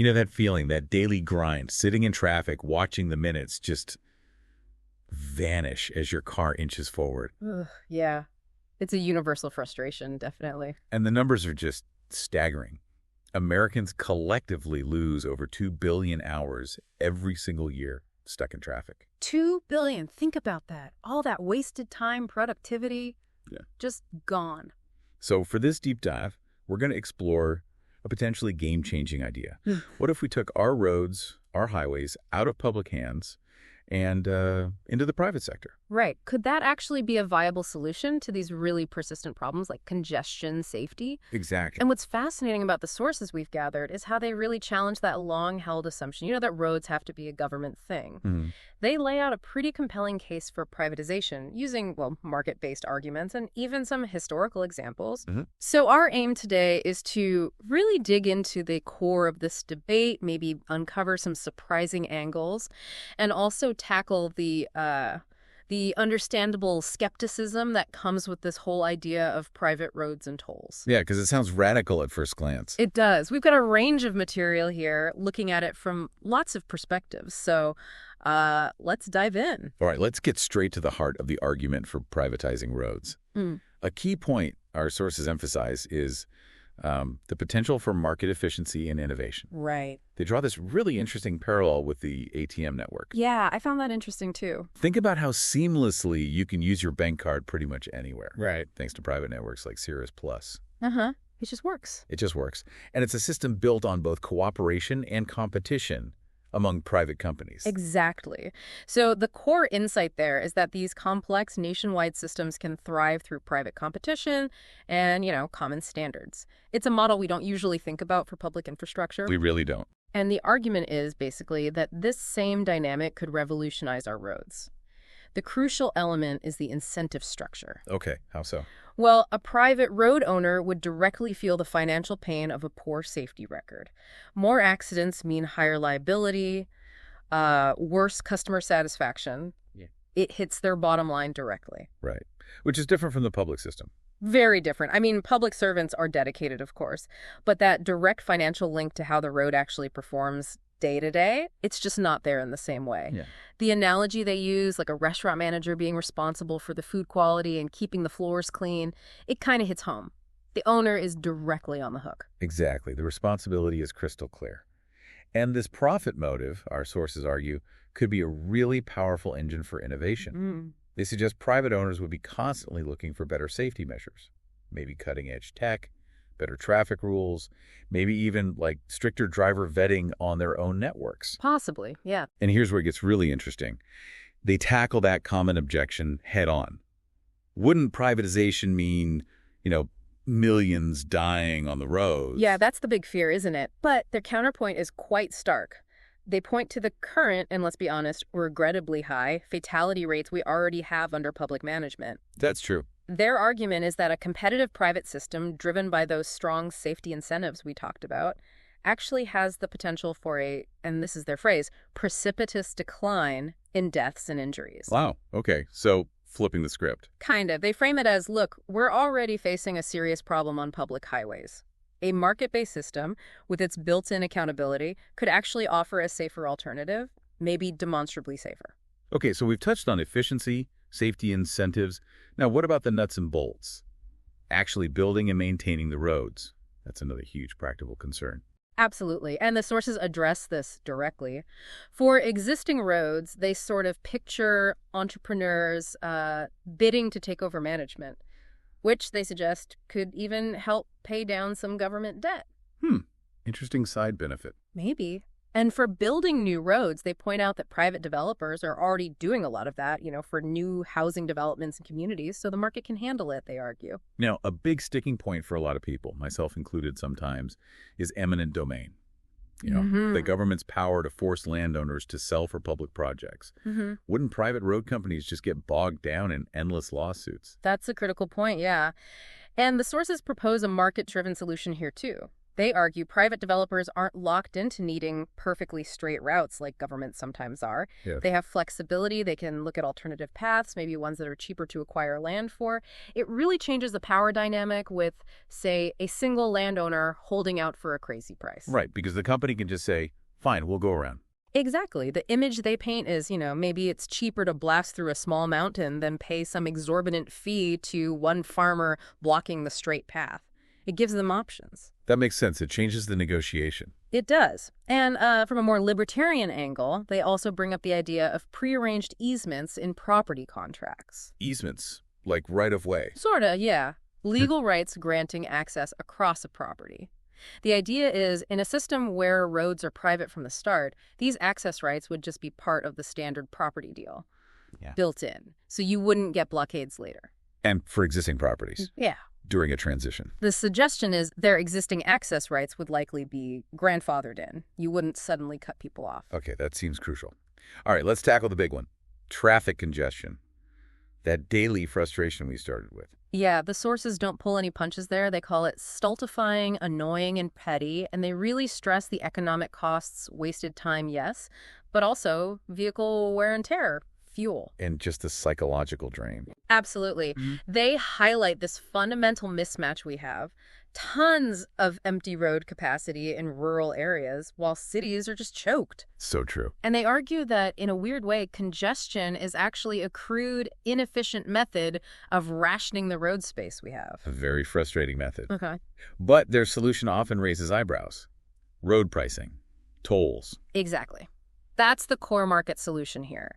You know that feeling, that daily grind, sitting in traffic, watching the minutes just vanish as your car inches forward. Ugh, yeah. It's a universal frustration, definitely. And the numbers are just staggering. Americans collectively lose over 2 billion hours every single year stuck in traffic. 2 billion. Think about that. All that wasted time, productivity, just gone. So for this deep dive, we're going to explore a potentially game-changing idea. What if we took our roads, our highways, out of public hands and into the private sector? Right. Could that actually be a viable solution to these really persistent problems like congestion, safety? Exactly. And what's fascinating about the sources we've gathered is how they really challenge that long-held assumption, that roads have to be a government thing. They lay out a pretty compelling case for privatization using, market-based arguments and even some historical examples. So our aim today is to really dig into the core of this debate, maybe uncover some surprising angles, and also tackle the understandable skepticism that comes with this whole idea of private roads and tolls. Yeah, because it sounds radical at first glance. It does. We've got a range of material here looking at it from lots of perspectives. So let's dive in. All right, let's get straight to the heart of the argument for privatizing roads. A key point our sources emphasize is the potential for market efficiency and innovation. Right. They draw this really interesting parallel with the ATM network. Yeah, I found that interesting too. Think about how seamlessly you can use your bank card pretty much anywhere. Right. Thanks to private networks like Cirrus Plus. It just works. It just works. And it's a system built on both cooperation and competition among private companies. Exactly. So the core insight there is that these complex nationwide systems can thrive through private competition and, common standards. It's a model we don't usually think about for public infrastructure. We really don't. And the argument is basically that this same dynamic could revolutionize our roads. The crucial element is the incentive structure. Okay, how so? Well, a private road owner would directly feel the financial pain of a poor safety record. More accidents mean higher liability, worse customer satisfaction. Yeah. It hits their bottom line directly. Right, which is different from the public system. Very different. I mean, public servants are dedicated, of course, but that direct financial link to how the road actually performs day to day, it's just not there in the same way. Yeah. The analogy they use, like a restaurant manager being responsible for the food quality and keeping the floors clean, it kind of hits home. The owner is directly on the hook. Exactly. The responsibility is crystal clear. And this profit motive, our sources argue, could be a really powerful engine for innovation. They suggest private owners would be constantly looking for better safety measures, maybe cutting-edge tech, better traffic rules, maybe even like stricter driver vetting on their own networks. Possibly, yeah. And here's where it gets really interesting. They tackle that common objection head on. Wouldn't privatization mean, millions dying on the roads? Yeah, that's the big fear, isn't it? But their counterpoint is quite stark. They point to the current, and let's be honest, regrettably high, fatality rates we already have under public management. That's true. Their argument is that a competitive private system driven by those strong safety incentives we talked about actually has the potential for and this is their phrase, precipitous decline in deaths and injuries. Wow. Okay. So flipping the script. Kind of. They frame it as, look, we're already facing a serious problem on public highways. A market-based system with its built-in accountability could actually offer a safer alternative, maybe demonstrably safer. Okay, so we've touched on efficiency, safety incentives. Now, what about the nuts and bolts? Actually building and maintaining the roads. That's another huge practical concern. Absolutely. And the sources address this directly. For existing roads, they sort of picture entrepreneurs bidding to take over management, which they suggest could even help pay down some government debt. Interesting side benefit. Maybe. And for building new roads, they point out that private developers are already doing a lot of that, for new housing developments and communities, so the market can handle it, they argue. Now, a big sticking point for a lot of people, myself included sometimes, is eminent domain. The government's power to force landowners to sell for public projects. Wouldn't private road companies just get bogged down in endless lawsuits? That's a critical point, yeah. And the sources propose a market-driven solution here, too. They argue private developers aren't locked into needing perfectly straight routes like governments sometimes are. Yes. They have flexibility. They can look at alternative paths, maybe ones that are cheaper to acquire land for. It really changes the power dynamic with, say, a single landowner holding out for a crazy price. Right, because the company can just say, fine, we'll go around. Exactly. The image they paint is, maybe it's cheaper to blast through a small mountain than pay some exorbitant fee to one farmer blocking the straight path. It gives them options. That makes sense. It changes the negotiation. It does. And from a more libertarian angle, they also bring up the idea of prearranged easements in property contracts. Easements, like right-of-way. Sorta, yeah. Legal rights granting access across a property. The idea is, in a system where roads are private from the start, these access rights would just be part of the standard property deal, built in, so you wouldn't get blockades later. And for existing properties. Yeah. During a transition. The suggestion is their existing access rights would likely be grandfathered in. You wouldn't suddenly cut people off. Okay, that seems crucial. All right, let's tackle the big one. Traffic congestion. That daily frustration we started with. Yeah, the sources don't pull any punches there. They call it stultifying, annoying, and petty, and they really stress the economic costs, wasted time, yes, but also vehicle wear and tear, fuel. And just the psychological drain. Absolutely. They highlight this fundamental mismatch we have. Tons of empty road capacity in rural areas, while cities are just choked. So true. And they argue that, in a weird way, congestion is actually a crude, inefficient method of rationing the road space we have. A very frustrating method. Okay. But their solution often raises eyebrows. Road pricing. Tolls. Exactly. That's the core market solution here.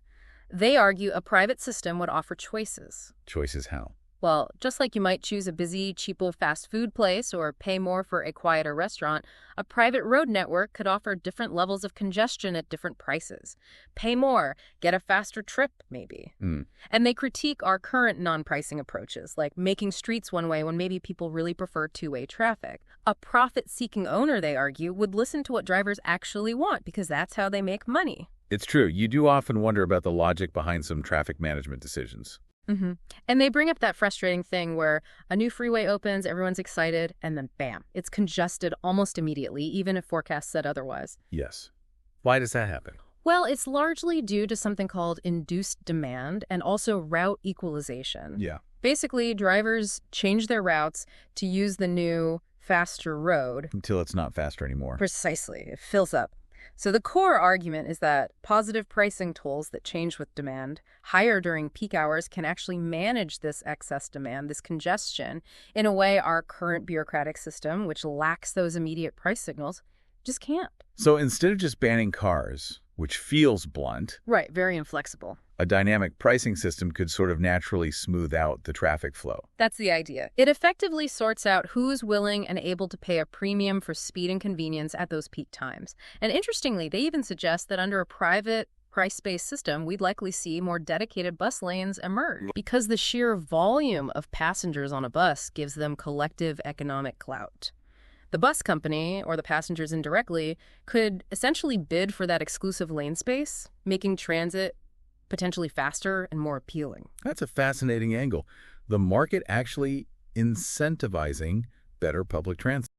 They argue a private system would offer choices. Choices how? Well, just like you might choose a busy, cheapo fast food place or pay more for a quieter restaurant, a private road network could offer different levels of congestion at different prices. Pay more, get a faster trip, maybe. And they critique our current non-pricing approaches, like making streets one way when maybe people really prefer two-way traffic. A profit-seeking owner, they argue, would listen to what drivers actually want because that's how they make money. It's true. You do often wonder about the logic behind some traffic management decisions. And they bring up that frustrating thing where a new freeway opens, everyone's excited, and then bam, it's congested almost immediately, even if forecasts said otherwise. Yes. Why does that happen? Well, it's largely due to something called induced demand and also route equalization. Yeah. Basically, drivers change their routes to use the new, faster road. Until it's not faster anymore. Precisely. It fills up. So the core argument is that positive pricing tools that change with demand, higher during peak hours, can actually manage this excess demand, this congestion, in a way our current bureaucratic system, which lacks those immediate price signals, just can't. So instead of just banning cars, which feels blunt, right, very inflexible, a dynamic pricing system could sort of naturally smooth out the traffic flow. That's the idea. It effectively sorts out who's willing and able to pay a premium for speed and convenience at those peak times. And interestingly, they even suggest that under a private price-based system, we'd likely see more dedicated bus lanes emerge because the sheer volume of passengers on a bus gives them collective economic clout. The bus company, or the passengers indirectly, could essentially bid for that exclusive lane space, making transit potentially faster and more appealing. That's a fascinating angle. The market actually incentivizing better public transit.